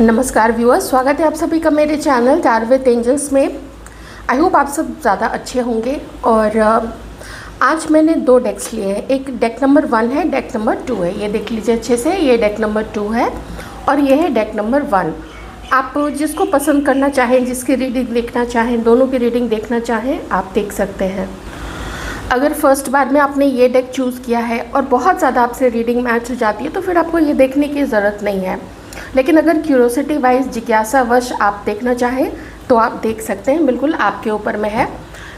नमस्कार व्यूअर्स, स्वागत है आप सभी का मेरे चैनल टैरो विद एंजल्स में। आई होप आप सब ज़्यादा अच्छे होंगे। और आज मैंने दो डेक्स लिए हैं। एक डेक नंबर 1 है, डेक नंबर 2 है। ये देख लीजिए अच्छे से, ये डेक नंबर 2 है और ये है डेक नंबर 1। आप जिसको पसंद करना चाहें, जिसकी रीडिंग देखना चाहें, दोनों की रीडिंग देखना चाहें, आप देख सकते हैं। अगर फर्स्ट बार में आपने ये डेक चूज़ किया है और बहुत ज़्यादा आपसे रीडिंग मैच हो जाती है तो फिर आपको ये देखने की ज़रूरत नहीं है। लेकिन अगर क्यूरोसिटी वाइज जिज्ञासावश आप देखना चाहें तो आप देख सकते हैं, बिल्कुल आपके ऊपर में है।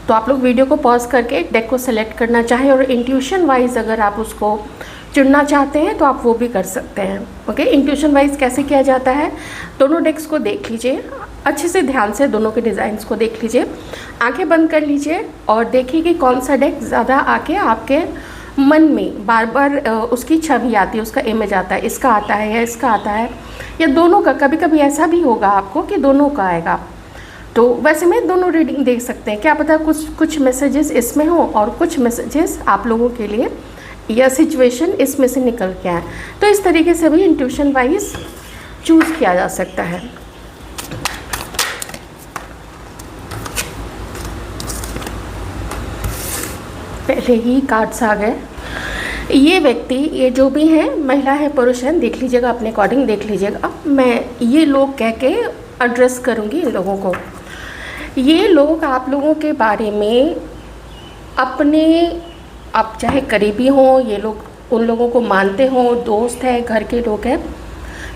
तो आप लोग वीडियो को पॉज करके डेक को सेलेक्ट करना चाहें और इंट्यूशन वाइज अगर आप उसको चुनना चाहते हैं तो आप वो भी कर सकते हैं। ओके, इंट्यूशन वाइज कैसे किया जाता है, दोनों डेक्स को देख लीजिए अच्छे से, ध्यान से दोनों के डिज़ाइंस को देख लीजिए। आंखें बंद कर लीजिए और देखिए कि कौन सा डेक ज़्यादा आके आपके मन में बार बार उसकी छवि आती है, उसका इमेज आता है, इसका आता है या इसका आता है या दोनों का। कभी कभी ऐसा भी होगा आपको कि दोनों का आएगा। तो वैसे में दोनों रीडिंग देख सकते हैं। क्या पता कुछ मैसेजेस इसमें हो और कुछ मैसेजेस आप लोगों के लिए या सिचुएशन इसमें से निकल के आए। तो इस तरीके से भी इंट्यूशन वाइज चूज़ किया जा सकता है। पहले ही कार्ड्स आ गए। ये व्यक्ति, ये जो भी हैं, महिला है पुरुष हैं, देख लीजिएगा, अपने अकॉर्डिंग देख लीजिएगा। मैं ये लोग कह के एड्रेस करूँगी इन लोगों को। ये लोग आप लोगों के बारे में अपने, आप चाहे करीबी हों, ये लोग उन लोगों को मानते हों, दोस्त हैं, घर के लोग हैं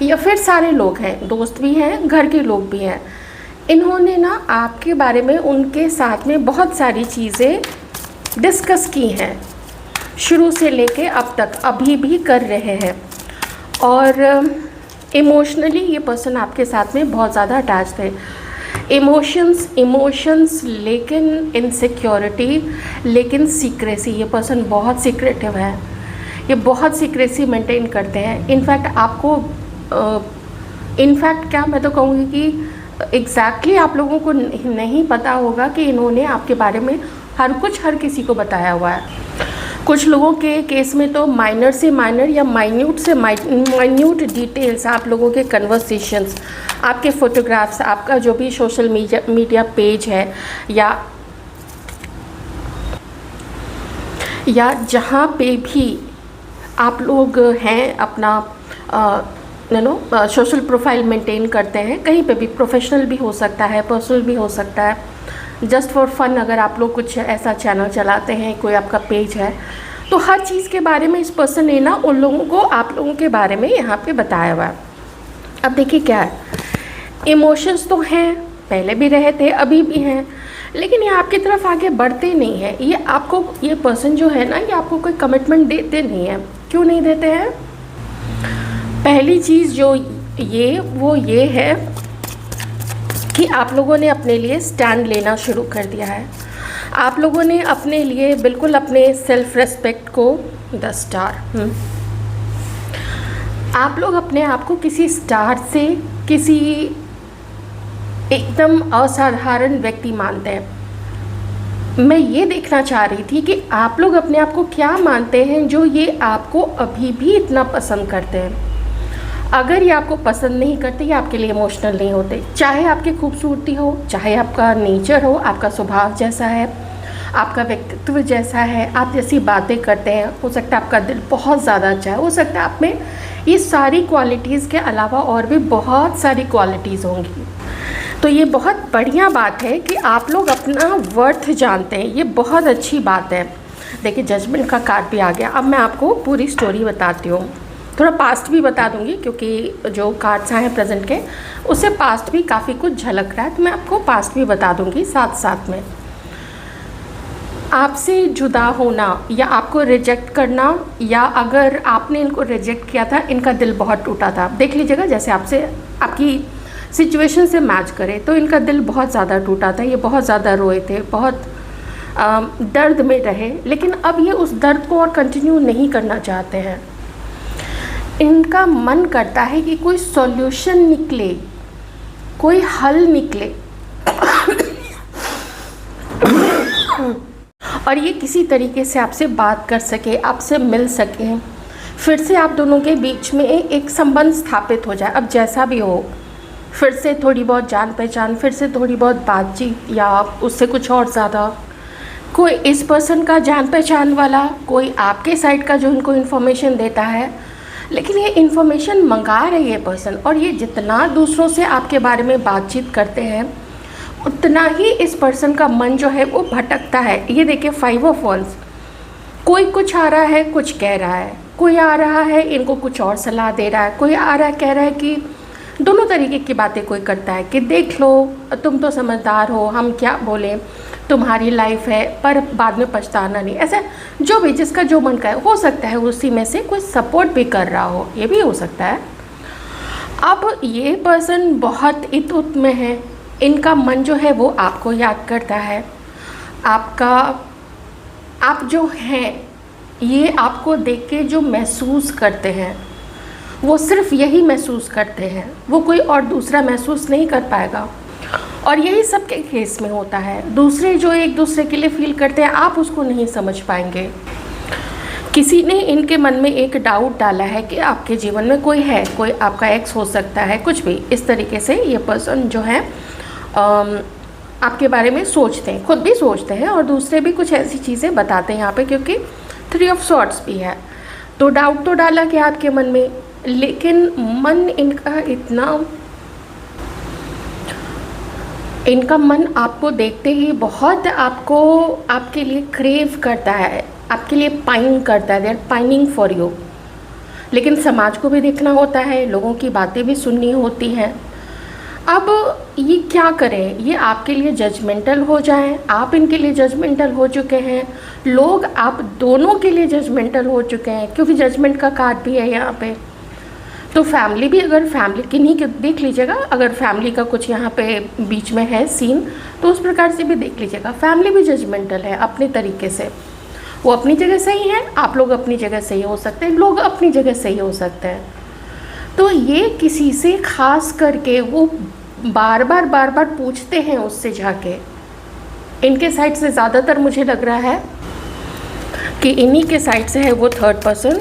या फिर सारे लोग हैं, दोस्त भी हैं, घर के लोग भी हैं। इन्होंने ना आपके बारे में उनके साथ में बहुत सारी चीज़ें डिस्कस की हैं, शुरू से लेके अब तक, अभी भी कर रहे हैं। और इमोशनली ये पर्सन आपके साथ में बहुत ज़्यादा अटैच थे। इमोशंस लेकिन इनसिक्योरिटी, लेकिन सीक्रेसी। ये पर्सन बहुत सीक्रेटिव है, ये बहुत सीक्रेसी मेंटेन करते हैं। इनफैक्ट आपको इनफैक्ट क्या मैं तो कहूँगी कि एग्जैक्टली आप लोगों को नहीं पता होगा कि इन्होंने आपके बारे में हर किसी को बताया हुआ है। कुछ लोगों के केस में तो माइनर से माइनर या माइन्यूट से माइन्यूट डिटेल्स, आप लोगों के कन्वर्सेशंस, आपके फ़ोटोग्राफ्स, आपका जो भी सोशल मीडिया पेज है या जहाँ पे भी आप लोग हैं, अपना सोशल प्रोफाइल मेंटेन करते हैं, कहीं पे भी, प्रोफेशनल भी हो सकता है, पर्सनल भी हो सकता है, जस्ट फॉर फन अगर आप लोग कुछ ऐसा चैनल चलाते हैं, कोई आपका पेज है, तो हर चीज़ के बारे में इस पर्सन ने ना उन लोगों को आप लोगों के बारे में यहाँ पे बताया हुआ है। अब देखिए क्या है, इमोशंस तो हैं, पहले भी रहे थे, अभी भी हैं, लेकिन ये आपकी तरफ आगे बढ़ते नहीं हैं। ये आपको, ये पर्सन जो है ना, ये आपको कोई कमिटमेंट देते नहीं है। क्यों नहीं देते हैं? पहली चीज़ जो ये है कि आप लोगों ने अपने लिए स्टैंड लेना शुरू कर दिया है। आप लोगों ने अपने लिए बिल्कुल अपने सेल्फ रेस्पेक्ट को 10 स्टार, आप लोग अपने आप को किसी स्टार से, किसी एकदम असाधारण व्यक्ति मानते हैं। मैं ये देखना चाह रही थी कि आप लोग अपने आप को क्या मानते हैं जो ये आपको अभी भी इतना पसंद करते हैं। अगर ये आपको पसंद नहीं करते, ये आपके लिए इमोशनल नहीं होते, चाहे आपकी खूबसूरती हो, चाहे आपका नेचर हो, आपका स्वभाव जैसा है, आपका व्यक्तित्व जैसा है, आप जैसी बातें करते हैं, हो सकता है आपका दिल बहुत ज़्यादा अच्छा है, हो सकता है आप में ये सारी क्वालिटीज़ के अलावा और भी बहुत सारी क्वालिटीज़ होंगी। तो ये बहुत बढ़िया बात है कि आप लोग अपना वर्थ जानते हैं, ये बहुत अच्छी बात है। देखिए, जजमेंट का कार्ड भी आ गया। अब मैं आपको पूरी स्टोरी बताती हूँ, थोड़ा पास्ट भी बता दूंगी क्योंकि जो कार्ड्स आए हैं प्रेजेंट के, उससे पास्ट भी काफ़ी कुछ झलक रहा है, तो मैं आपको पास्ट भी बता दूंगी साथ साथ में। आपसे जुदा होना या आपको रिजेक्ट करना, या अगर आपने इनको रिजेक्ट किया था, इनका दिल बहुत टूटा था। देख लीजिएगा, जैसे आपसे, आपकी सिचुएशन से मैच करे तो इनका दिल बहुत ज़्यादा टूटा था, ये बहुत ज़्यादा रोए थे, बहुत दर्द में रहे, लेकिन अब ये उस दर्द को और कंटिन्यू नहीं करना चाहते हैं। इनका मन करता है कि कोई सॉल्यूशन निकले, कोई हल निकले और ये किसी तरीके से आपसे बात कर सके, आपसे मिल सके, फिर से आप दोनों के बीच में एक संबंध स्थापित हो जाए। अब जैसा भी हो, फिर से थोड़ी बहुत जान पहचान, फिर से थोड़ी बहुत बातचीत, या उससे कुछ और ज़्यादा। कोई इस पर्सन का जान पहचान वाला, कोई आपके साइड का जो इनको इन्फॉर्मेशन देता है, लेकिन ये इन्फॉर्मेशन मंगा रही है पर्सन, और ये जितना दूसरों से आपके बारे में बातचीत करते हैं उतना ही इस पर्सन का मन जो है वो भटकता है। ये देखिए 5 ऑफ वंस, कोई कुछ आ रहा है, कुछ कह रहा है, कोई आ रहा है इनको कुछ और सलाह दे रहा है, कोई आ रहा है कह रहा है कि दोनों तरीके की बातें कोई करता है कि देख लो तुम तो समझदार हो, हम क्या बोलें, तुम्हारी लाइफ है पर बाद में पछताना नहीं। ऐसे जो भी जिसका जो मन का है, हो सकता है उसी में से कोई सपोर्ट भी कर रहा हो, ये भी हो सकता है। अब ये पर्सन बहुत इत उत में है, इनका मन जो है वो आपको याद करता है, आप जो हैं ये आपको देख के जो महसूस करते हैं वो सिर्फ यही महसूस करते हैं, वो कोई और दूसरा महसूस नहीं कर पाएगा। और यही सबके केस में होता है, दूसरे जो एक दूसरे के लिए फील करते हैं आप उसको नहीं समझ पाएंगे। किसी ने इनके मन में एक डाउट डाला है कि आपके जीवन में कोई है, कोई आपका एक्स हो सकता है, कुछ भी इस तरीके से ये पर्सन जो है आपके बारे में सोचते हैं, खुद भी सोचते हैं और दूसरे भी कुछ ऐसी चीज़ें बताते हैं यहाँ पे, क्योंकि 3 ऑफ सॉर्ड्स भी है। तो डाउट तो डाला कि आपके मन में, लेकिन मन इनका मन आपको देखते ही बहुत आपके लिए क्रेव करता है, आपके लिए पाइन करता है, they are pining for you. लेकिन समाज को भी देखना होता है, लोगों की बातें भी सुननी होती हैं। अब ये क्या करें, ये आपके लिए जजमेंटल हो जाएं, आप इनके लिए जजमेंटल हो चुके हैं, लोग आप दोनों के लिए जजमेंटल हो चुके हैं, क्योंकि जजमेंट का कार्ड भी है यहाँ पे। तो फैमिली भी, अगर फैमिली किन्हीं के देख लीजिएगा, अगर फैमिली का कुछ यहाँ पे बीच में है सीन तो उस प्रकार से भी देख लीजिएगा। फैमिली भी जजमेंटल है अपने तरीके से, वो अपनी जगह सही है, आप लोग अपनी जगह सही हो सकते हैं, लोग अपनी जगह सही हो सकते हैं। तो ये किसी से खास करके वो बार बार पूछते हैं उससे जाके। इनके साइड से ज़्यादातर मुझे लग रहा है कि इन्हीं के साइड से है वो थर्ड पर्सन,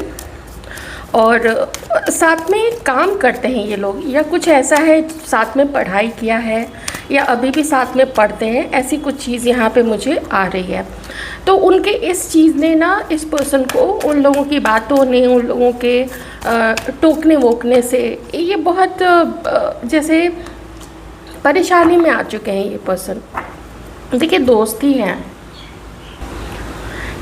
और साथ में काम करते हैं ये लोग, या कुछ ऐसा है साथ में पढ़ाई किया है या अभी भी साथ में पढ़ते हैं, ऐसी कुछ चीज़ यहाँ पे मुझे आ रही है। तो उनके इस चीज़ ने ना इस पर्सन को, उन लोगों की बातों ने, उन लोगों के टोकने वोकने से ये बहुत जैसे परेशानी में आ चुके हैं ये पर्सन। देखिए दोस्त ही हैं,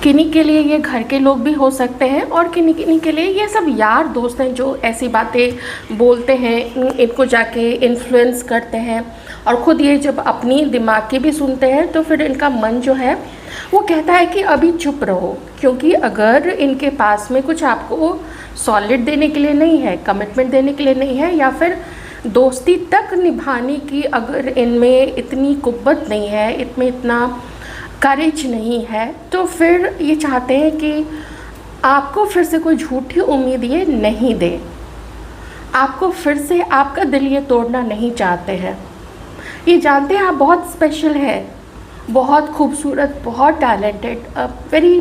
किन्हीं के लिए ये घर के लोग भी हो सकते हैं और किन्हीं के लिए ये सब यार दोस्त हैं जो ऐसी बातें बोलते हैं, इनको जाके इन्फ्लुएंस करते हैं, और ख़ुद ये जब अपनी दिमाग की भी सुनते हैं तो फिर इनका मन जो है वो कहता है कि अभी चुप रहो, क्योंकि अगर इनके पास में कुछ आपको सॉलिड देने के लिए नहीं है, कमिटमेंट देने के लिए नहीं है, या फिर दोस्ती तक निभाने की अगर इनमें इतनी कुव्वत नहीं है, इनमें इतना करेज नहीं है, तो फिर ये चाहते हैं कि आपको फिर से कोई झूठी उम्मीद ये नहीं दे, आपको फिर से आपका दिल ये तोड़ना नहीं चाहते हैं। ये जानते हैं आप बहुत स्पेशल है, बहुत खूबसूरत, बहुत टैलेंटेड, वेरी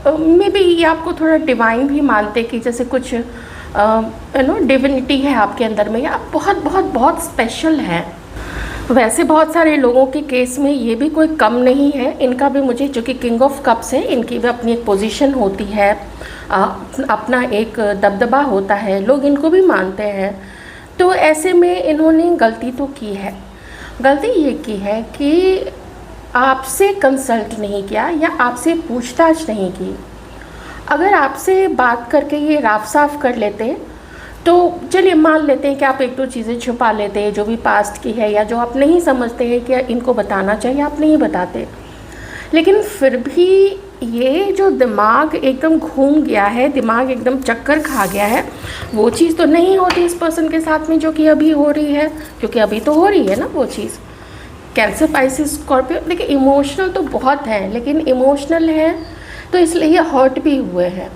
मे बी ये आपको थोड़ा डिवाइन भी मानते कि जैसे कुछ डिविनिटी है आपके अंदर में, या आप बहुत बहुत बहुत स्पेशल हैं। वैसे बहुत सारे लोगों के केस में ये भी कोई कम नहीं है, इनका भी मुझे, जो कि किंग ऑफ कप्स है, इनकी भी अपनी एक पोजीशन होती है, अपना एक दबदबा होता है, लोग इनको भी मानते हैं। तो ऐसे में इन्होंने गलती तो की है, गलती ये की है कि आपसे कंसल्ट नहीं किया या आपसे पूछताछ नहीं की। अगर आपसे बात करके ये राफ साफ कर लेते तो चलिए मान लेते हैं कि आप 1-2 चीज़ें छुपा लेते हैं जो भी पास्ट की है या जो आप नहीं समझते हैं कि इनको बताना चाहिए, आप नहीं बताते। लेकिन फिर भी ये जो दिमाग एकदम घूम गया है, दिमाग एकदम चक्कर खा गया है, वो चीज़ तो नहीं होती इस पर्सन के साथ में जो कि अभी हो रही है, क्योंकि अभी तो हो रही है ना वो चीज़। कैंसर, पाइसिस, स्कॉर्पियो, देखिए इमोशनल तो बहुत है, लेकिन इमोशनल है तो इसलिए ये हर्ट भी हुए हैं,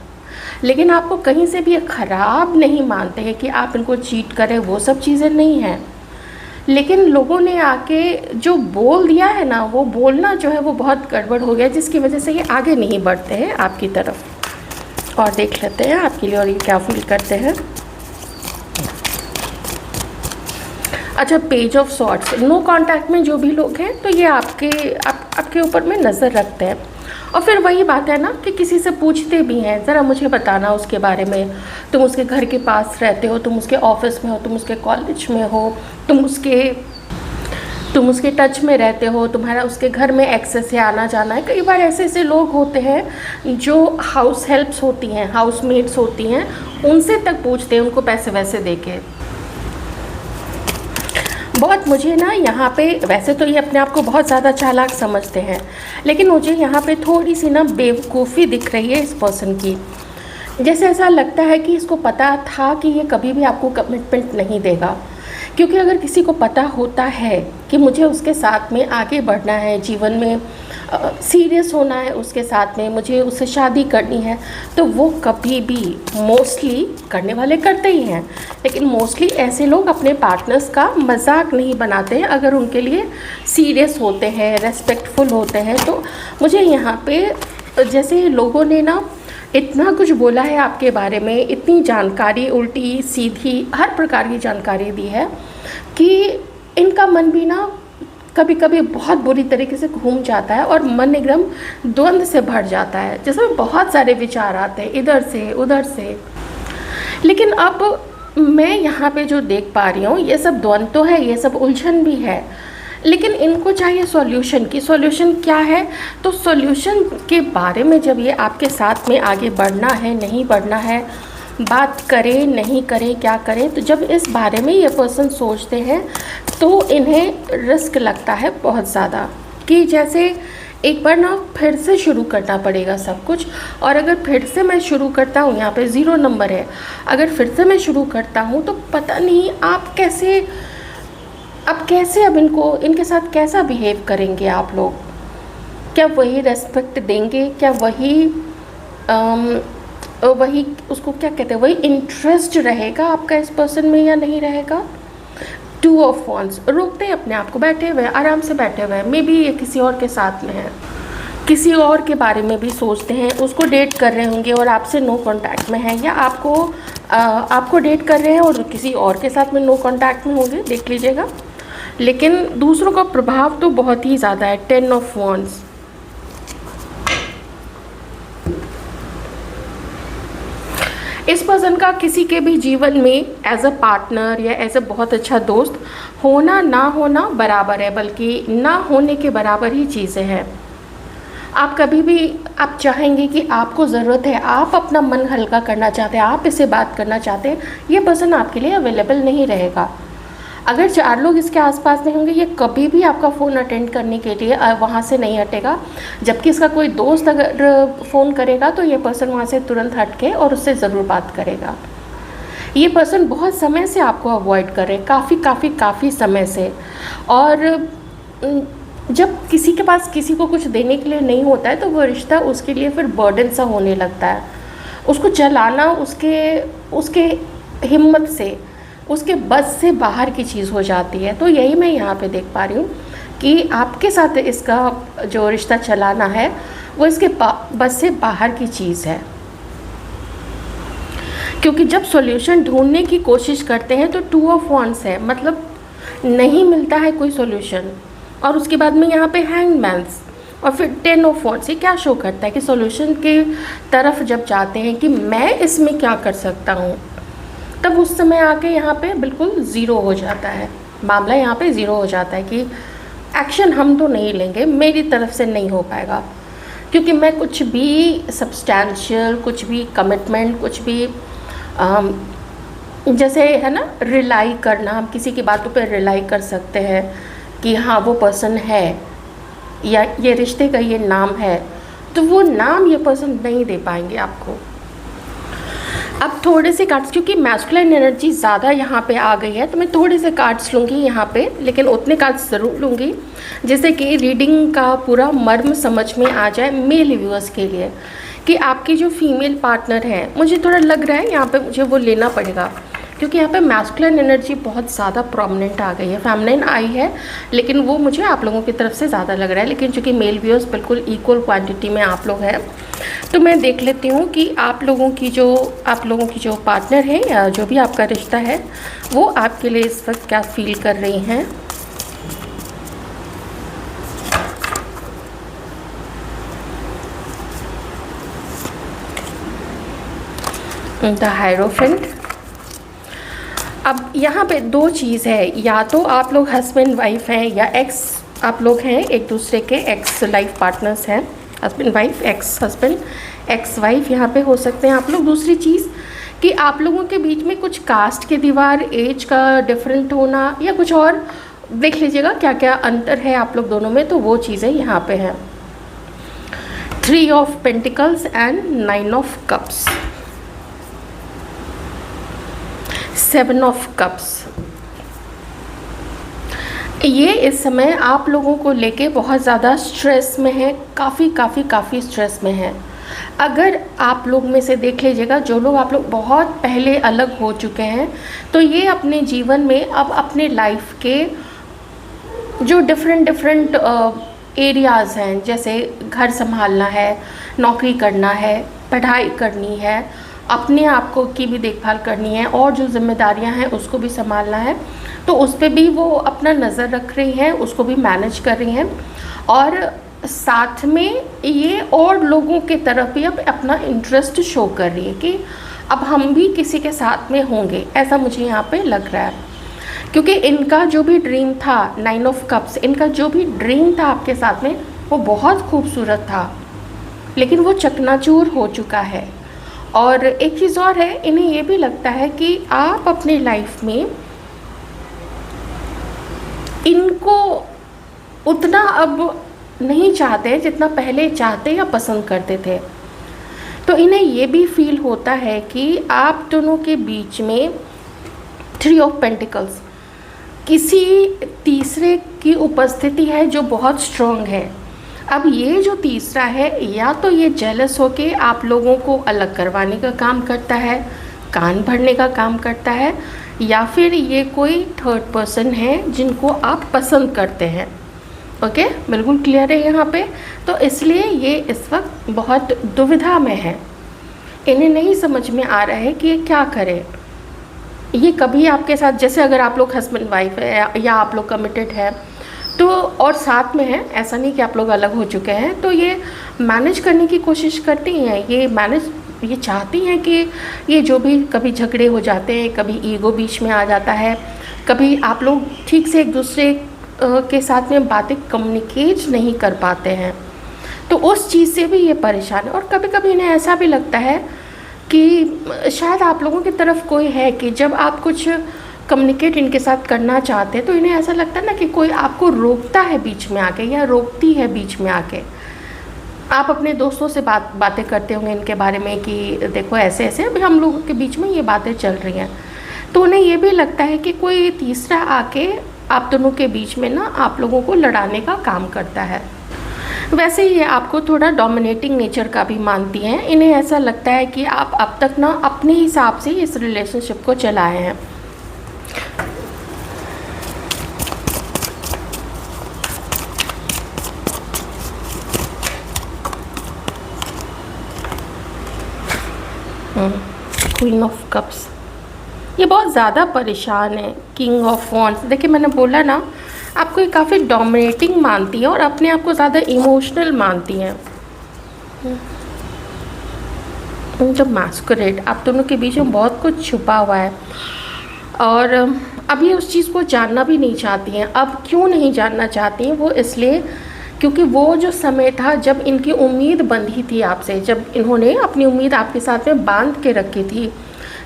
लेकिन आपको कहीं से भी ये ख़राब नहीं मानते हैं कि आप इनको चीट करें, वो सब चीज़ें नहीं हैं। लेकिन लोगों ने आके जो बोल दिया है ना, वो बोलना जो है वो बहुत गड़बड़ हो गया, जिसकी वजह से ये आगे नहीं बढ़ते हैं आपकी तरफ। और देख लेते हैं आपके लिए और ये क्या फील करते हैं। अच्छा, page of sorts, no contact में जो भी लोग हैं तो ये आपके ऊपर में नज़र रखते हैं। और फिर वही बात है ना कि किसी से पूछते भी हैं, ज़रा मुझे बताना उसके बारे में, तुम उसके घर के पास रहते हो, तुम उसके ऑफिस में हो, तुम उसके कॉलेज में हो, तुम उसके टच में रहते हो, तुम्हारा उसके घर में एक्सेस है, आना जाना है। कई बार ऐसे लोग होते हैं जो हाउस हेल्प्स होती हैं, हाउस मेट्स होती हैं, उनसे तक पूछते हैं, उनको पैसे वैसे दे के। बहुत मुझे ना यहाँ पे, वैसे तो ये अपने आप को बहुत ज़्यादा चालाक समझते हैं, लेकिन मुझे यहाँ पे थोड़ी सी ना बेवकूफ़ी दिख रही है इस पर्सन की। जैसे ऐसा लगता है कि इसको पता था कि ये कभी भी आपको कमिटमेंट नहीं देगा, क्योंकि अगर किसी को पता होता है कि मुझे उसके साथ में आगे बढ़ना है, जीवन में सीरियस होना है उसके साथ में, मुझे उससे शादी करनी है, तो वो कभी भी, मोस्टली करने वाले करते ही हैं, लेकिन मोस्टली ऐसे लोग अपने पार्टनर्स का मजाक नहीं बनाते हैं अगर उनके लिए सीरियस होते हैं, रेस्पेक्टफुल होते हैं। तो मुझे यहाँ पे जैसे लोगों ने ना इतना कुछ बोला है आपके बारे में, इतनी जानकारी उल्टी सीधी हर प्रकार की जानकारी दी है कि इनका मन भी ना कभी कभी बहुत बुरी तरीके से घूम जाता है और मन एकदम द्वंद से भर जाता है, जिसमें बहुत सारे विचार आते हैं इधर से उधर से। लेकिन अब मैं यहाँ पे जो देख पा रही हूँ, ये सब द्वंद तो है, ये सब उलझन भी है, लेकिन इनको चाहिए सॉल्यूशन की। सॉल्यूशन क्या है? तो सॉल्यूशन के बारे में जब ये आपके साथ में आगे बढ़ना है, नहीं बढ़ना है, बात करें नहीं करें, क्या करें, तो जब इस बारे में ये पर्सन सोचते हैं तो इन्हें रिस्क लगता है बहुत ज़्यादा, कि जैसे एक बार ना फिर से शुरू करना पड़ेगा सब कुछ। और अगर फिर से मैं शुरू करता हूँ, यहाँ पे 0 नंबर है, अगर फिर से मैं शुरू करता हूँ तो पता नहीं आप कैसे अब इनके साथ कैसा बिहेव करेंगे आप लोग। क्या वही रेस्पेक्ट देंगे? क्या वही उसको क्या कहते हैं, वही इंटरेस्ट रहेगा आपका इस पर्सन में या नहीं रहेगा? 2 ऑफ वॉन्ड्स, रोकते हैं अपने आप को, बैठे हुए आराम से बैठे हुए हैं, मे बी ये किसी और के साथ में है, किसी और के बारे में भी सोचते हैं, उसको डेट कर रहे होंगे और आपसे नो कांटेक्ट में है, या आपको डेट कर रहे हैं और किसी और के साथ में नो कांटेक्ट में होंगे, देख लीजिएगा। लेकिन दूसरों का प्रभाव तो बहुत ही ज़्यादा है। 10 ऑफ वॉन्ड्स, इस पर्सन का किसी के भी जीवन में एज अ पार्टनर या एज अ बहुत अच्छा दोस्त होना ना होना बराबर है, बल्कि ना होने के बराबर ही चीज़ें हैं। आप कभी भी आप चाहेंगे कि आपको ज़रूरत है, आप अपना मन हल्का करना चाहते हैं, आप इससे बात करना चाहते हैं, ये पर्सन आपके लिए अवेलेबल नहीं रहेगा। अगर 4 लोग इसके आसपास नहीं होंगे, ये कभी भी आपका फ़ोन अटेंड करने के लिए वहाँ से नहीं हटेगा। जबकि इसका कोई दोस्त अगर फ़ोन करेगा तो ये पर्सन वहाँ से तुरंत हट के और उससे ज़रूर बात करेगा। ये पर्सन बहुत समय से आपको अवॉइड कर रहे हैं, काफ़ी समय से। और जब किसी के पास किसी को कुछ देने के लिए नहीं होता है तो वो रिश्ता उसके लिए फिर बर्डन सा होने लगता है। उसको चलाना उसके हिम्मत से, उसके बस से बाहर की चीज़ हो जाती है। तो यही मैं यहाँ पे देख पा रही हूँ कि आपके साथ इसका जो रिश्ता चलाना है वो इसके बस से बाहर की चीज़ है। क्योंकि जब सॉल्यूशन ढूंढने की कोशिश करते हैं तो 2 ऑफ वॉन्ड्स है, मतलब नहीं मिलता है कोई सॉल्यूशन। और उसके बाद में यहाँ पे हैंगमैन्स और फिर 10 ऑफ वॉन्ड्स। ये क्या शो करता है कि सॉल्यूशन के तरफ जब जाते हैं कि मैं इसमें क्या कर सकता हूँ, तब उस समय आके यहाँ पे बिल्कुल 0 हो जाता है मामला। यहाँ पे 0 हो जाता है कि एक्शन हम तो नहीं लेंगे, मेरी तरफ से नहीं हो पाएगा, क्योंकि मैं कुछ भी सब्सटैंशियल, कुछ भी कमिटमेंट, कुछ भी जैसे है ना रिलाई करना, हम किसी की बातों पे रिलाई कर सकते हैं कि हाँ वो पर्सन है या ये रिश्ते का ये नाम है, तो वो नाम ये पर्सन नहीं दे पाएंगे आपको। अब थोड़े से कार्ड्स, क्योंकि मैस्कुलिन एनर्जी ज़्यादा यहाँ पे आ गई है तो मैं थोड़े से कार्ड्स लूँगी यहाँ पे, लेकिन उतने कार्ड्स ज़रूर लूँगी जिससे कि रीडिंग का पूरा मर्म समझ में आ जाए मेल व्यूअर्स के लिए, कि आपकी जो फीमेल पार्टनर है, मुझे थोड़ा लग रहा है यहाँ पे मुझे वो लेना पड़ेगा, क्योंकि यहाँ पे मैस्कुलिन एनर्जी बहुत ज़्यादा प्रोमिनेंट आ गई है। फेमिनिन आई है लेकिन वो मुझे आप लोगों की तरफ से ज़्यादा लग रहा है, लेकिन चूँकि मेल व्यूअर्स बिल्कुल इक्वल क्वांटिटी में आप लोग हैं तो मैं देख लेती हूँ कि आप लोगों की जो पार्टनर है या जो भी आपका रिश्ता है वो आपके लिए इस वक्त क्या फील कर रही हैं। The hierophant. अब यहाँ पे दो चीज़ है, या तो आप लोग हस्बैंड वाइफ हैं या एक्स आप लोग हैं, एक दूसरे के एक्स लाइफ पार्टनर्स हैं, husband wife, ex husband, ex wife यहाँ पे हो सकते हैं आप लोग। दूसरी चीज़ कि आप लोगों के बीच में कुछ कास्ट की दीवार, एज का डिफरेंट होना या कुछ और, देख लीजिएगा क्या क्या अंतर है आप लोग दोनों में, तो वो चीज़ें यहाँ पे हैं। 3 of pentacles and 9 of cups, 7 of cups. ये इस समय आप लोगों को लेके बहुत ज़्यादा स्ट्रेस में है, काफ़ी स्ट्रेस में है। अगर आप लोग में से देख लीजिएगा, जो लोग आप लोग बहुत पहले अलग हो चुके हैं, तो ये अपने जीवन में अब अपने लाइफ के जो डिफरेंट एरियाज़ हैं, जैसे घर संभालना है, नौकरी करना है, पढ़ाई करनी है, अपने आप को की भी देखभाल करनी है और जो जिम्मेदारियां हैं उसको भी संभालना है, तो उस पर भी वो अपना नज़र रख रही हैं, उसको भी मैनेज कर रही हैं। और साथ में ये और लोगों के तरफ भी अब अपना इंटरेस्ट शो कर रही है कि अब हम भी किसी के साथ में होंगे, ऐसा मुझे यहाँ पे लग रहा है। क्योंकि इनका जो भी ड्रीम था, 9 ऑफ कप्स, इनका जो भी ड्रीम था आपके साथ में वो बहुत खूबसूरत था, लेकिन वो चकनाचूर हो चुका है। और एक चीज़ और है, इन्हें ये भी लगता है कि आप अपनी लाइफ में इनको उतना अब नहीं चाहते जितना पहले चाहते या पसंद करते थे। तो इन्हें ये भी फील होता है कि आप दोनों के बीच में 3 ऑफ पेंटिकल्स, किसी तीसरे की उपस्थिति है जो बहुत स्ट्रॉन्ग है। अब ये जो तीसरा है, या तो ये जेलस होके आप लोगों को अलग करवाने का काम करता है, कान भरने का काम करता है, या फिर ये कोई थर्ड पर्सन है जिनको आप पसंद करते हैं। ओके, बिल्कुल क्लियर है यहाँ पे। तो इसलिए ये इस वक्त बहुत दुविधा में है, इन्हें नहीं समझ में आ रहा है कि ये क्या करें। ये कभी आपके साथ, जैसे अगर आप लोग हस्बैंड वाइफ है या आप लोग कमिटेड है तो, और साथ में है, ऐसा नहीं कि आप लोग अलग हो चुके हैं, तो ये मैनेज करने की कोशिश करती हैं, ये चाहती हैं कि ये जो भी कभी झगड़े हो जाते हैं, कभी ईगो बीच में आ जाता है, कभी आप लोग ठीक से एक दूसरे के साथ में बातें कम्युनिकेट नहीं कर पाते हैं, तो उस चीज़ से भी ये परेशान है। और कभी कभी इन्हें ऐसा भी लगता है कि शायद आप लोगों की तरफ कोई है कि जब आप कुछ कम्युनिकेट इनके साथ करना चाहते हैं तो इन्हें ऐसा लगता है ना कि कोई आपको रोकता है बीच में आके, या रोकती है बीच में आके। आप अपने दोस्तों से बातें करते होंगे इनके बारे में कि देखो ऐसे ऐसे अभी हम लोगों के बीच में ये बातें चल रही हैं, तो उन्हें ये भी लगता है कि कोई तीसरा आके आप दोनों के बीच में ना आप लोगों को लड़ाने का काम करता है। वैसे ये आपको थोड़ा डोमिनेटिंग नेचर का भी मानती हैं। इन्हें ऐसा लगता है कि आप अब तक ना अपने हिसाब से इस रिलेशनशिप को चलाए हैं। क्वीन ऑफ कप्स, ये बहुत ज़्यादा परेशान है। किंग ऑफ वॉन्ड्स, देखिए मैंने बोला ना आपको ये काफ़ी डोमिनेटिंग मानती है और अपने आप को ज़्यादा इमोशनल मानती हैं। जब मैस्कुरेड, आप दोनों के बीच में बहुत कुछ छुपा हुआ है और अब ये उस चीज़ को जानना भी नहीं चाहती हैं। अब क्यों नहीं जानना चाहती हैं वो? इसलिए क्योंकि वो जो समय था जब इनकी उम्मीद बंधी थी आपसे, जब इन्होंने अपनी उम्मीद आपके साथ में बांध के रखी थी,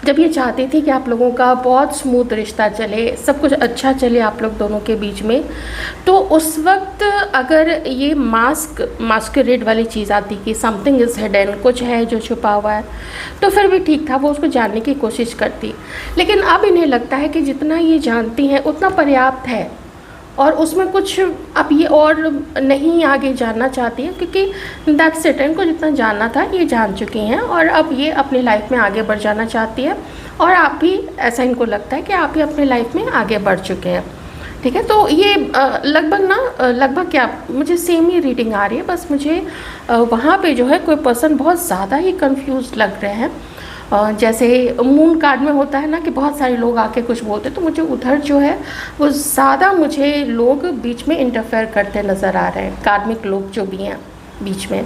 जब ये चाहती थी कि आप लोगों का बहुत स्मूथ रिश्ता चले, सब कुछ अच्छा चले आप लोग दोनों के बीच में, तो उस वक्त अगर ये मास्करेड वाली चीज़ आती कि समथिंग इज़ हिडन, कुछ है जो छुपा हुआ है, तो फिर भी ठीक था, वो उसको जानने की कोशिश करती। लेकिन अब इन्हें लगता है कि जितना ये जानती हैं उतना पर्याप्त है और उसमें कुछ अब ये और नहीं आगे जानना चाहती है, क्योंकि दैट्स इट, इनको जितना जानना था ये जान चुकी हैं और अब ये अपनी लाइफ में आगे बढ़ जाना चाहती है। और आप भी, ऐसा इनको लगता है कि आप भी अपनी लाइफ में आगे बढ़ चुके हैं। ठीक है, तो ये लगभग क्या मुझे सेम ही रीडिंग आ रही है, बस मुझे वहाँ पे जो है कोई पर्सन बहुत ज़्यादा ही कंफ्यूज लग रहे हैं। जैसे मून कार्ड में होता है ना कि बहुत सारे लोग आके कुछ बोलते, तो मुझे उधर जो है वो ज़्यादा मुझे लोग बीच में इंटरफेयर करते नज़र आ रहे हैं, कार्मिक लोग जो भी हैं बीच में।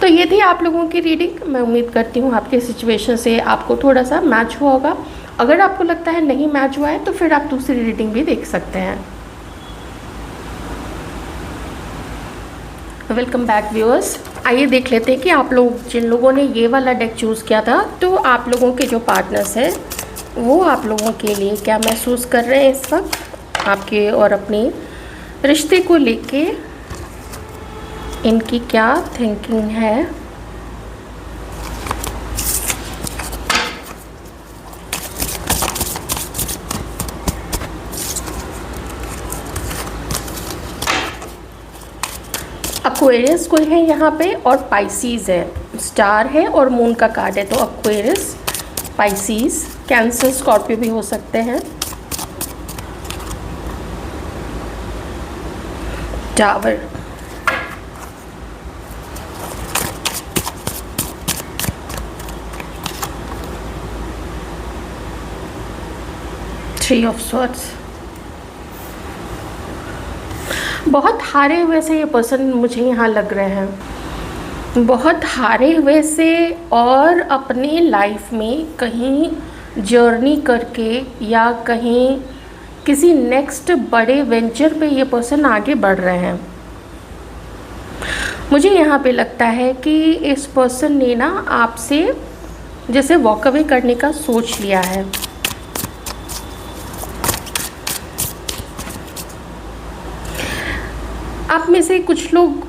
तो ये थी आप लोगों की रीडिंग। मैं उम्मीद करती हूँ आपके सिचुएशन से आपको थोड़ा सा मैच हुआ होगा। अगर आपको लगता है नहीं मैच हुआ है तो फिर आप दूसरी रीडिंग भी देख सकते हैं। Welcome back viewers. आइए देख लेते हैं कि आप लोग जिन लोगों ने ये वाला डेक चूज़ किया था, तो आप लोगों के जो पार्टनर्स हैं वो आप लोगों के लिए क्या महसूस कर रहे हैं इस वक्त, आपके और अपने रिश्ते को लेके इनकी क्या थिंकिंग है। एक्वेरियस कोई है यहाँ पे और पाइसीज है, स्टार है और मून का कार्ड है, तो एक्वेरियस, पाइसीज, कैंसर, स्कॉर्पियो भी हो सकते हैं। Tower, three of swords. बहुत हारे हुए से ये पर्सन मुझे यहाँ लग रहे हैं, बहुत हारे हुए से, और अपने लाइफ में कहीं जर्नी करके या कहीं किसी नेक्स्ट बड़े वेंचर पे ये पर्सन आगे बढ़ रहे हैं। मुझे यहाँ पे लगता है कि इस पर्सन ने ना आपसे जैसे वॉक अवे करने का सोच लिया है। आप में से कुछ लोग,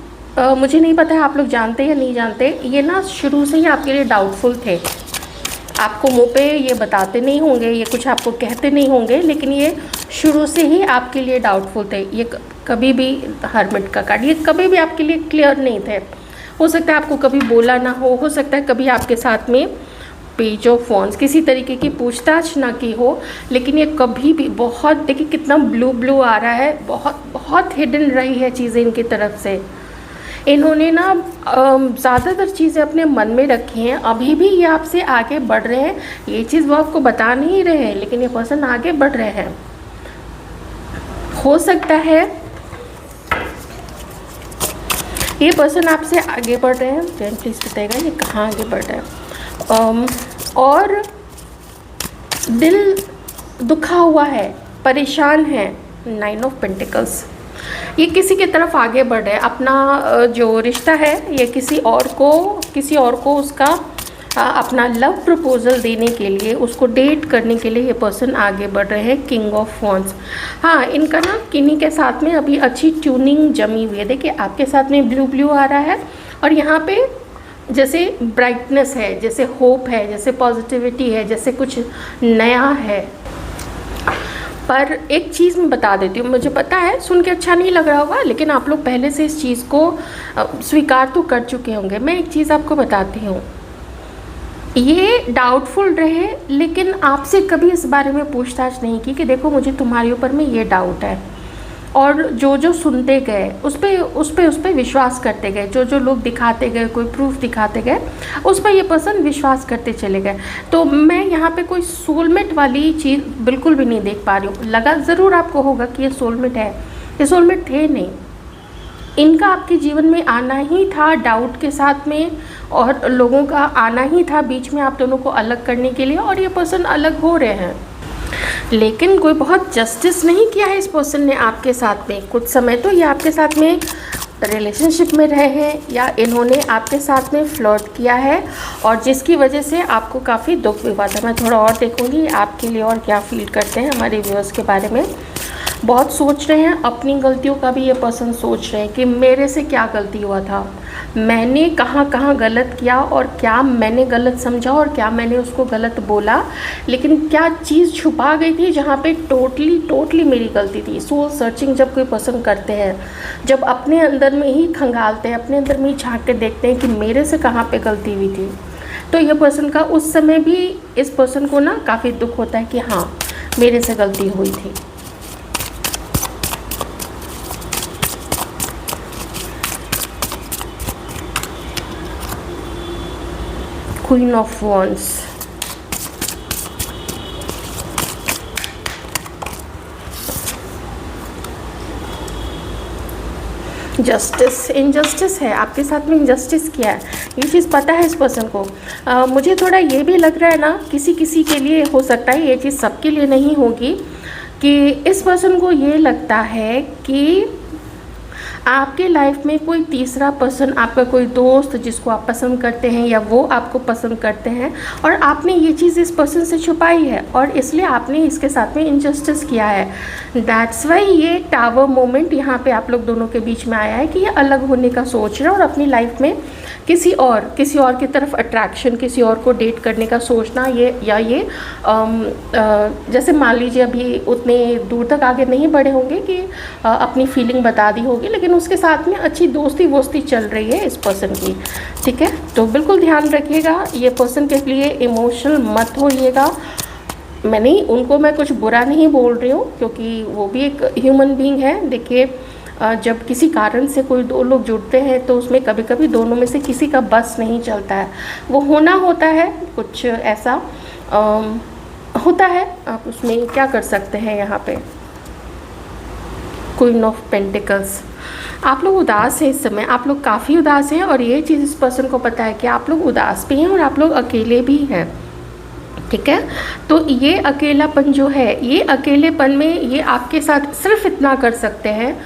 मुझे नहीं पता है आप लोग जानते या नहीं जानते, ये ना शुरू से ही आपके लिए डाउटफुल थे। आपको मुंह पे ये बताते नहीं होंगे, ये कुछ आपको कहते नहीं होंगे, लेकिन ये शुरू से ही आपके लिए डाउटफुल थे। ये कभी भी, हर्मिट का कार्ड, ये कभी भी आपके लिए क्लियर नहीं थे। हो सकता है आपको कभी बोला ना हो सकता है कभी आपके साथ में पेज ऑफ वॉन्ड्स किसी तरीके की पूछताछ ना की हो, लेकिन ये कभी भी, बहुत देखिए कितना ब्लू आ रहा है, बहुत हिडन रही है चीज़ें इनकी तरफ से। इन्होंने ना ज़्यादातर चीज़ें अपने मन में रखी हैं। अभी भी ये आपसे आगे बढ़ रहे हैं, ये चीज़ वो आपको बता नहीं रहे हैं, लेकिन ये पर्सन आगे बढ़ रहे हैं। हो सकता है ये पर्सन आपसे आगे बढ़ रहे हैं, तो प्लीज़ बताइएगा ये कहाँ आगे बढ़ रहे हैं। और दिल दुखा हुआ है, परेशान है, 9 ऑफ पेंटिकल्स। ये किसी की तरफ आगे बढ़ रहे हैं, अपना जो रिश्ता है ये किसी और को उसका अपना लव प्रपोजल देने के लिए, उसको डेट करने के लिए ये पर्सन आगे बढ़ रहे हैं। King of wands. हाँ, इनका ना किन्हीं के साथ में अभी अच्छी ट्यूनिंग जमी हुई है। देखिए आपके साथ में ब्लू आ रहा है, और यहाँ पे जैसे ब्राइटनेस है, जैसे होप है, जैसे पॉजिटिविटी है, जैसे कुछ नया है। पर एक चीज़ मैं बता देती हूँ, मुझे पता है सुन के अच्छा नहीं लग रहा होगा, लेकिन आप लोग पहले से इस चीज़ को स्वीकार तो कर चुके होंगे। मैं एक चीज़ आपको बताती हूँ, ये डाउटफुल रहे, लेकिन आपसे कभी इस बारे में पूछताछ नहीं की कि देखो मुझे तुम्हारे ऊपर में ये डाउट है, और जो सुनते गए उस पर विश्वास करते गए, जो लोग दिखाते गए, कोई प्रूफ दिखाते गए, उस पर ये पर्सन विश्वास करते चले गए। तो मैं यहाँ पे कोई सोलमेट वाली चीज़ बिल्कुल भी नहीं देख पा रही हूँ। लगा ज़रूर आपको होगा कि ये सोलमेट है, ये सोलमेट थे नहीं। इनका आपके जीवन में आना ही था डाउट के साथ में, और लोगों का आना ही था बीच में आप दोनों को अलग करने के लिए, और ये पर्सन अलग हो रहे हैं। लेकिन कोई बहुत जस्टिस नहीं किया है इस पर्सन ने आपके साथ में। कुछ समय तो ये आपके साथ में रिलेशनशिप में रहे हैं, या इन्होंने आपके साथ में फ्लर्ट किया है, और जिसकी वजह से आपको काफ़ी दुख भी हुआ था। मैं थोड़ा और देखूंगी आपके लिए और क्या फील करते हैं हमारे व्यूअर्स के बारे में। बहुत सोच रहे हैं, अपनी गलतियों का भी ये पर्सन सोच रहे हैं कि मेरे से क्या गलती हुआ था, मैंने कहाँ गलत किया, और क्या मैंने गलत समझा, और क्या मैंने उसको गलत बोला, लेकिन क्या चीज़ छुपा गई थी जहाँ पे टोटली मेरी गलती थी। सोल सर्चिंग जब कोई पर्सन करते हैं, जब अपने अंदर में ही खंगालते हैं, अपने अंदर में ही झाँक के देखते हैं कि मेरे से कहाँ पे गलती हुई थी, तो ये पर्सन का उस समय भी इस पर्सन को ना काफ़ी दुख होता है कि हाँ मेरे से गलती हुई थी। Queen of wands, justice, injustice है, आपके साथ में इनजस्टिस किया है, ये चीज़ पता है इस पर्सन को। मुझे थोड़ा ये भी लग रहा है ना, किसी किसी के लिए हो सकता है, ये चीज़ सबके लिए नहीं होगी, कि इस पर्सन को ये लगता है कि आपके लाइफ में कोई तीसरा पर्सन, आपका कोई दोस्त जिसको आप पसंद करते हैं या वो आपको पसंद करते हैं, और आपने ये चीज़ इस पर्सन से छुपाई है और इसलिए आपने इसके साथ में इनजस्टिस किया है। दैट्स वाई ये टावर मोमेंट यहाँ पे आप लोग दोनों के बीच में आया है कि ये अलग होने का सोच रहे हैं और अपनी लाइफ में किसी और की तरफ अट्रैक्शन, किसी और को डेट करने का सोचना, ये जैसे मान लीजिए अभी उतने दूर तक आगे नहीं बढ़े होंगे कि अपनी फीलिंग बता दी होगी, लेकिन उसके साथ में अच्छी दोस्ती चल रही है इस पर्सन की, ठीक है। तो बिल्कुल ध्यान रखिएगा, ये पर्सन के लिए इमोशनल मत होइएगा। मैं कुछ बुरा नहीं बोल रही हूँ, क्योंकि वो भी एक ह्यूमन बीइंग है। देखिए, जब किसी कारण से कोई दो लोग जुड़ते हैं तो उसमें कभी कभी दोनों में से किसी का बस नहीं चलता है, वो होता है, कुछ ऐसा होता है, आप उसमें क्या कर सकते हैं। यहाँ पे क्वीन ऑफ पेंटिकल्स, आप लोग उदास हैं इस समय, आप लोग काफ़ी उदास हैं और ये चीज़ इस पर्सन को पता है कि आप लोग उदास भी हैं और आप लोग अकेले भी हैं, ठीक है। तो ये अकेलापन जो है, ये अकेलेपन में ये आपके साथ सिर्फ इतना कर सकते हैं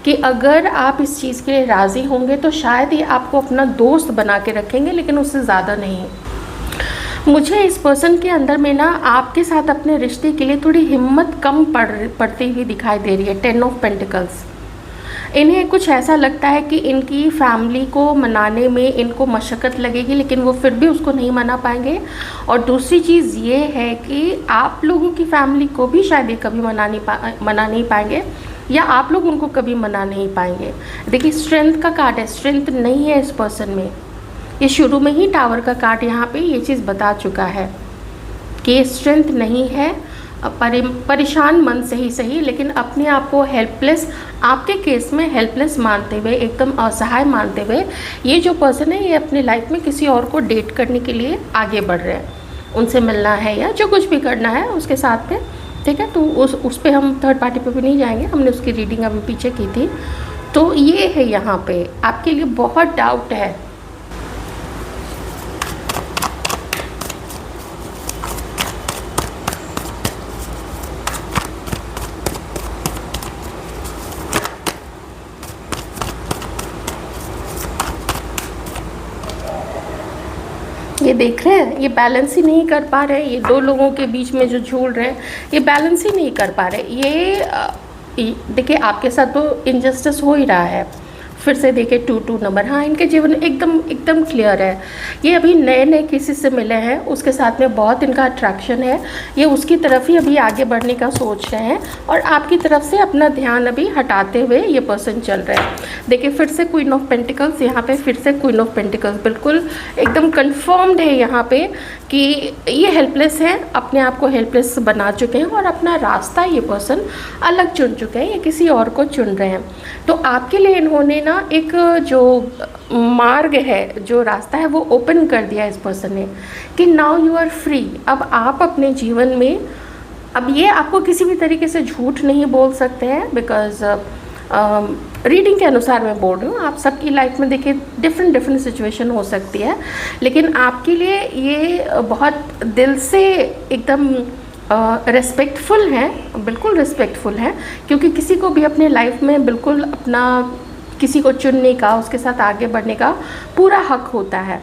कि अगर आप इस चीज़ के लिए राज़ी होंगे तो शायद ये आपको अपना दोस्त बना के रखेंगे, लेकिन उससे ज़्यादा नहीं। मुझे इस पर्सन के अंदर में ना आपके साथ अपने रिश्ते के लिए थोड़ी हिम्मत कम पड़ती हुई दिखाई दे रही है। 10 ऑफ पेंटिकल्स, इन्हें कुछ ऐसा लगता है कि इनकी फैमिली को मनाने में इनको मशक्क़त लगेगी, लेकिन वो फिर भी उसको नहीं मना पाएंगे। और दूसरी चीज़ ये है कि आप लोगों की फैमिली को भी शायद ये कभी मना नहीं पाएंगे, या आप लोग उनको कभी मना नहीं पाएंगे। देखिए, स्ट्रेंथ का कार्ड है, स्ट्रेंथ नहीं है इस पर्सन में। ये शुरू में ही टावर का कार्ड यहाँ पे ये चीज़ बता चुका है कि स्ट्रेंथ नहीं है, परेशान मन से ही सही, लेकिन अपने आप को हेल्पलेस, आपके केस में हेल्पलेस मानते हुए, एकदम असहाय मानते हुए ये जो पर्सन है, ये अपनी लाइफ में किसी और को डेट करने के लिए आगे बढ़ रहे हैं, उनसे मिलना है या जो कुछ भी करना है उसके साथ में, ठीक है। तो उस पर हम थर्ड पार्टी पे भी नहीं जाएंगे, हमने उसकी रीडिंग अभी पीछे की थी। तो ये है, यहाँ पे आपके लिए बहुत डाउट है। ये देख रहे हैं, ये बैलेंस ही नहीं कर पा रहे, ये दो लोगों के बीच में जो झूल रहे हैं, ये बैलेंस ही नहीं कर पा रहे। ये देखिए, आपके साथ तो इनजस्टिस हो ही रहा है। फिर से देखिए 2 नंबर, हाँ, इनके जीवन एकदम क्लियर है। ये अभी नए किसी से मिले हैं, उसके साथ में बहुत इनका अट्रैक्शन है, ये उसकी तरफ ही अभी आगे बढ़ने का सोच रहे हैं और आपकी तरफ से अपना ध्यान अभी हटाते हुए ये पर्सन चल रहे हैं। देखिए, फिर से क्वीन ऑफ पेंटिकल्स, यहाँ पे फिर से क्वीन ऑफ पेंटिकल्स, बिल्कुल एकदम कन्फर्म्ड है यहाँ पे कि ये हेल्पलेस है, अपने आप को हेल्पलेस बना चुके हैं और अपना रास्ता ये पर्सन अलग चुन चुके हैं, ये किसी और को चुन रहे हैं। तो आपके लिए इन्होंने ना एक जो मार्ग है, जो रास्ता है, वो ओपन कर दिया इस पर्सन ने कि नाउ यू आर फ्री। अब आप अपने जीवन में, अब ये आपको किसी भी तरीके से झूठ नहीं बोल सकते हैं, बिकॉज रीडिंग के अनुसार मैं बोल रही हूँ, आप सबकी लाइफ में देखिए डिफरेंट सिचुएशन हो सकती है, लेकिन आपके लिए ये बहुत दिल से एकदम रिस्पेक्टफुल है, बिल्कुल रिस्पेक्टफुल है, क्योंकि किसी को भी अपने लाइफ में बिल्कुल अपना किसी को चुनने का, उसके साथ आगे बढ़ने का पूरा हक होता है।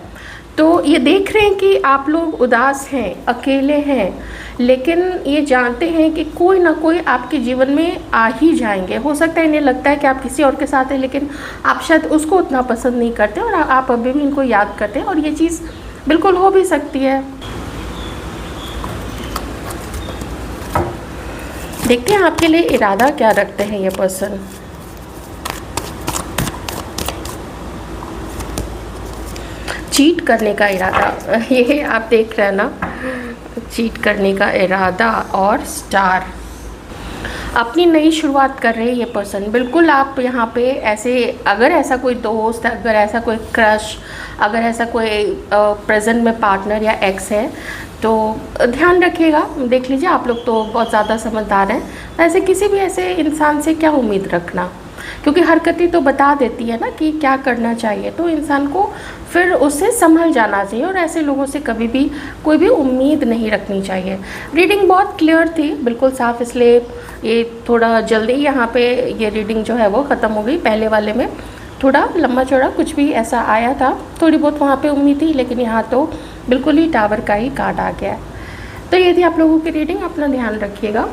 तो ये देख रहे हैं कि आप लोग उदास हैं, अकेले हैं, लेकिन ये जानते हैं कि कोई ना कोई आपके जीवन में आ ही जाएंगे। हो सकता है इन्हें लगता है कि आप किसी और के साथ हैं, लेकिन आप शायद उसको उतना पसंद नहीं करते और आप अभी भी इनको याद करते हैं, और ये चीज़ बिल्कुल हो भी सकती है। देखते हैं आपके लिए इरादा क्या रखते हैं ये पर्सन। चीट करने का इरादा, ये आप देख रहे हैं ना, चीट करने का इरादा और स्टार। अपनी नई शुरुआत कर रहे हैं ये पर्सन। बिल्कुल आप यहाँ पे ऐसे, अगर ऐसा कोई दोस्त, अगर ऐसा कोई क्रश, अगर ऐसा कोई प्रेजेंट में पार्टनर या एक्स है तो ध्यान रखिएगा। देख लीजिए, आप लोग तो बहुत ज़्यादा समझदार हैं, ऐसे किसी भी ऐसे इंसान से क्या उम्मीद रखना, क्योंकि हरकतें तो बता देती है ना कि क्या करना चाहिए, तो इंसान को फिर उससे संभल जाना चाहिए और ऐसे लोगों से कभी भी कोई भी उम्मीद नहीं रखनी चाहिए। रीडिंग बहुत क्लियर थी, बिल्कुल साफ, इसलिए ये थोड़ा जल्दी यहाँ पे ये रीडिंग जो है वो ख़त्म हो गई। पहले वाले में थोड़ा लंबा चौड़ा कुछ भी ऐसा आया था, थोड़ी बहुत वहाँ पे उम्मीद थी, लेकिन यहाँ तो बिल्कुल ही टावर का ही कार्ड आ गया है। तो ये थी आप लोगों की रीडिंग, अपना ध्यान रखिएगा।